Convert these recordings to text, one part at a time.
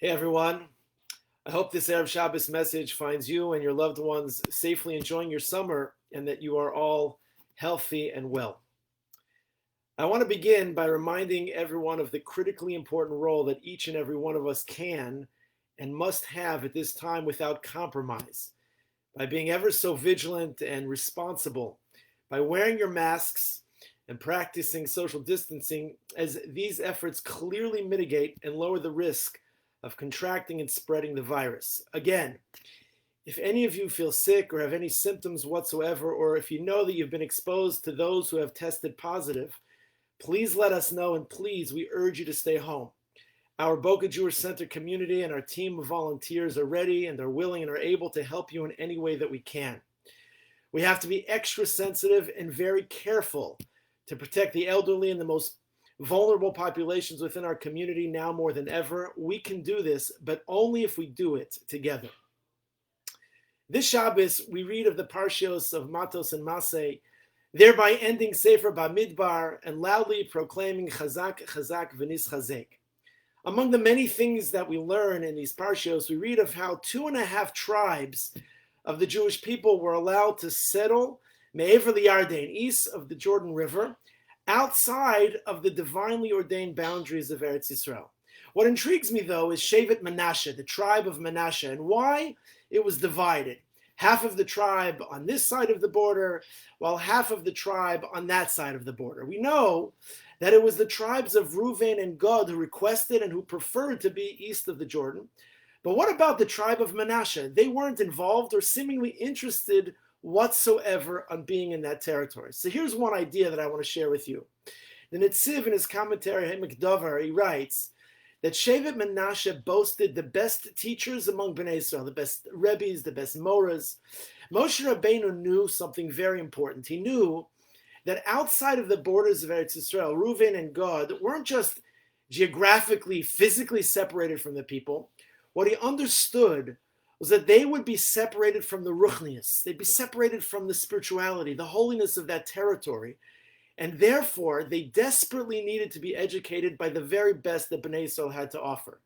Hey everyone, I hope this Erev Shabbos message finds you and your loved ones safely enjoying your summer and that you are all healthy and well. I want to begin by reminding everyone of the critically important role that each and every one of us can and must have at this time without compromise, by being ever so vigilant and responsible, by wearing your masks and practicing social distancing, as these efforts clearly mitigate and lower the risk of contracting and spreading the virus. Again, if any of you feel sick or have any symptoms whatsoever, or if you know that you've been exposed to those who have tested positive, please let us know, and please, we urge you to stay home. Our Boca Jewish Center community and our team of volunteers are ready and are willing and are able to help you in any way that we can. We have to be extra sensitive and very careful to protect the elderly and the most vulnerable populations within our community now more than ever. We can do this, but only if we do it together. This Shabbos, we read of the Parshios of Matos and Maseh, thereby ending Sefer Bamidbar and loudly proclaiming Chazak, Chazak, V'nis Chazek. Among the many things that we learn in these Parshios, we read of how 2.5 tribes of the Jewish people were allowed to settle Me'ever Yarden, east of the Jordan River, outside of the divinely ordained boundaries of Eretz Yisrael. What intrigues me, though, is Shevet Menashe, the tribe of Menashe, and why it was divided. Half of the tribe on this side of the border, while half of the tribe on that side of the border. We know that it was the tribes of Reuven and Gad who requested and who preferred to be east of the Jordan. But what about the tribe of Menashe? They weren't involved or seemingly interested whatsoever on being in that territory. So here's one idea that I want to share with you. The Netziv, in his commentary, Ha'emek Davar, he writes that Shevet Menashe boasted the best teachers among Bnei Israel, the best Rebbis, the best Moras. Moshe Rabbeinu knew something very important. He knew that outside of the borders of Eretz Yisrael, Reuven and Gad weren't just geographically, physically separated from the people. What he understood was that they would be separated from the ruchnius. They'd be separated from the spirituality, the holiness of that territory. And therefore, they desperately needed to be educated by the very best that Bnei Israel had to offer,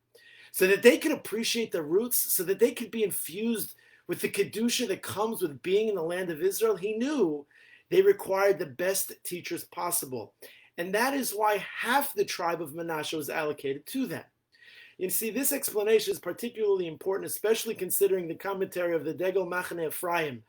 so that they could appreciate their roots, so that they could be infused with the kedusha that comes with being in the land of Israel. He knew they required the best teachers possible. And that is why half the tribe of Menashe was allocated to them. You see, this explanation is particularly important, especially considering the commentary of the Degel Machane Ephraim,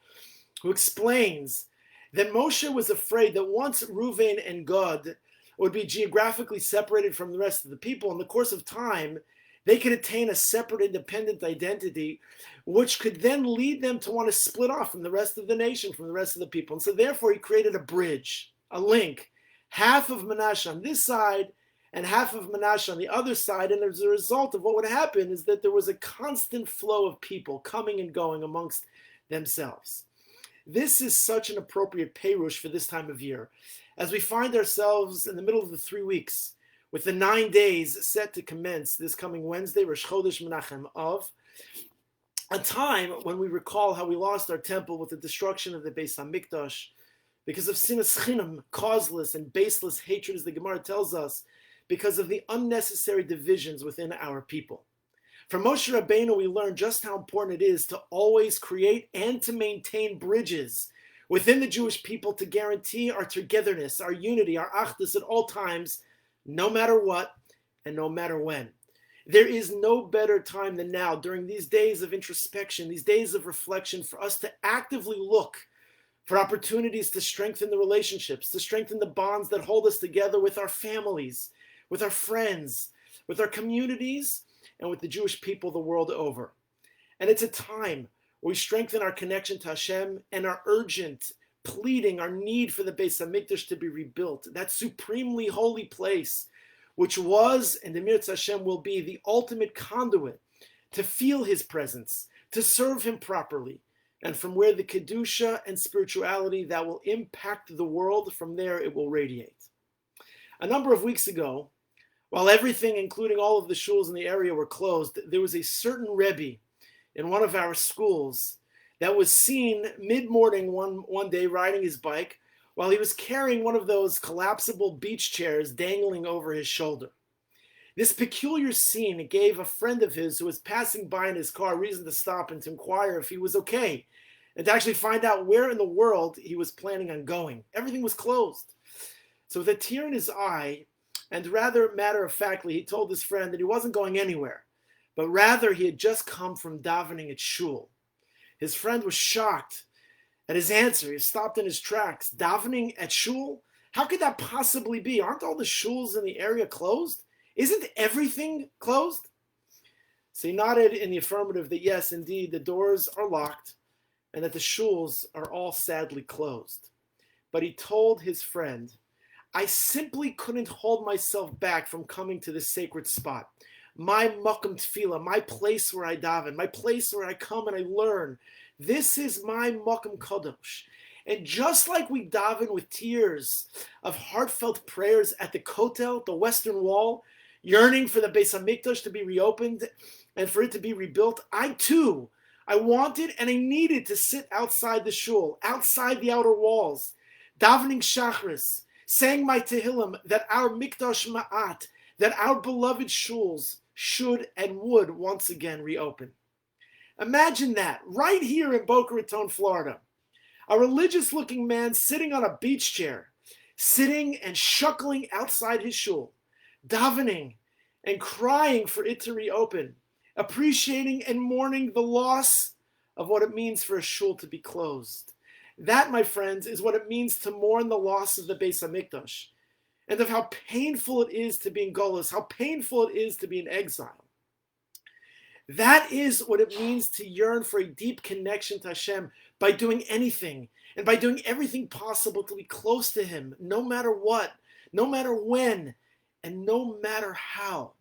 who explains that Moshe was afraid that once Reuven and Gad would be geographically separated from the rest of the people, in the course of time, they could attain a separate, independent identity, which could then lead them to want to split off from the rest of the nation, from the rest of the people. And so therefore, he created a bridge, a link, half of Menashe on this side, and half of Menashe on the other side. And as a result of what would happen is that there was a constant flow of people coming and going amongst themselves. This is such an appropriate perush for this time of year, as we find ourselves in the middle of the 3 weeks, with the 9 days set to commence this coming Wednesday, Rosh Chodesh Menachem Av, a time when we recall how we lost our temple with the destruction of the Beis HaMikdash, because of sinas chinam, causeless and baseless hatred, as the Gemara tells us, because of the unnecessary divisions within our people. From Moshe Rabbeinu, we learn just how important it is to always create and to maintain bridges within the Jewish people to guarantee our togetherness, our unity, our achdus at all times, no matter what and no matter when. There is no better time than now, during these days of introspection, these days of reflection, for us to actively look for opportunities to strengthen the relationships, to strengthen the bonds that hold us together with our families, with our friends, with our communities, and with the Jewish people the world over. And it's a time where we strengthen our connection to Hashem and our urgent pleading, our need for the Beis HaMikdash to be rebuilt, that supremely holy place, which was, and the Mirz Hashem will be, the ultimate conduit to feel His presence, to serve Him properly, and from where the Kedusha and spirituality that will impact the world, from there it will radiate. A number of weeks ago, while everything, including all of the shuls in the area, were closed, there was a certain Rebbe in one of our schools that was seen mid-morning one day riding his bike while he was carrying one of those collapsible beach chairs dangling over his shoulder. This peculiar scene gave a friend of his who was passing by in his car reason to stop and to inquire if he was okay, and to actually find out where in the world he was planning on going. Everything was closed. So with a tear in his eye, and rather matter-of-factly, he told his friend that he wasn't going anywhere, but rather he had just come from davening at shul. His friend was shocked at his answer. He stopped in his tracks. Davening at shul? How could that possibly be? Aren't all the shuls in the area closed? Isn't everything closed? So he nodded in the affirmative that yes, indeed, the doors are locked and that the shuls are all sadly closed. But he told his friend, I simply couldn't hold myself back from coming to this sacred spot. My makom tefillah, my place where I daven, my place where I come and I learn. This is my makom kadosh. And just like we daven with tears of heartfelt prayers at the Kotel, the Western Wall, yearning for the Beis HaMikdash to be reopened and for it to be rebuilt, I wanted and I needed to sit outside the shul, outside the outer walls, davening Shachris, saying my Tehillim that our Mikdash Ma'at, that our beloved shuls should and would once again reopen. Imagine that, right here in Boca Raton, Florida. A religious-looking man sitting on a beach chair, sitting and shuckling outside his shul, davening and crying for it to reopen, appreciating and mourning the loss of what it means for a shul to be closed. That, my friends, is what it means to mourn the loss of the Beis HaMikdash, and of how painful it is to be in Golus, how painful it is to be in exile. That is what it means to yearn for a deep connection to Hashem by doing anything and by doing everything possible to be close to Him, no matter what, no matter when, and no matter how.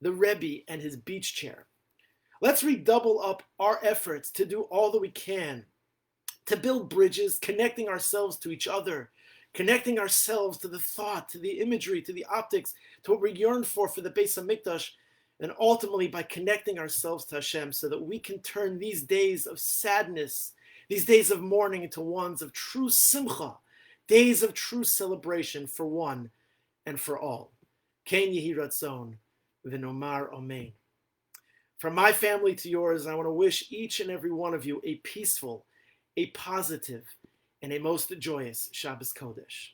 The Rabbi and his beach chair. Let's redouble up our efforts to do all that we can to build bridges, connecting ourselves to each other, connecting ourselves to the thought, to the imagery, to the optics, to what we yearn for the Beis HaMikdash, and ultimately by connecting ourselves to Hashem so that we can turn these days of sadness, these days of mourning into ones of true simcha, days of true celebration for one and for all. Ken Yehi Ratzon, v'nomar Amen. From my family to yours, I want to wish each and every one of you a peaceful, a positive, and a most joyous Shabbos Kodesh.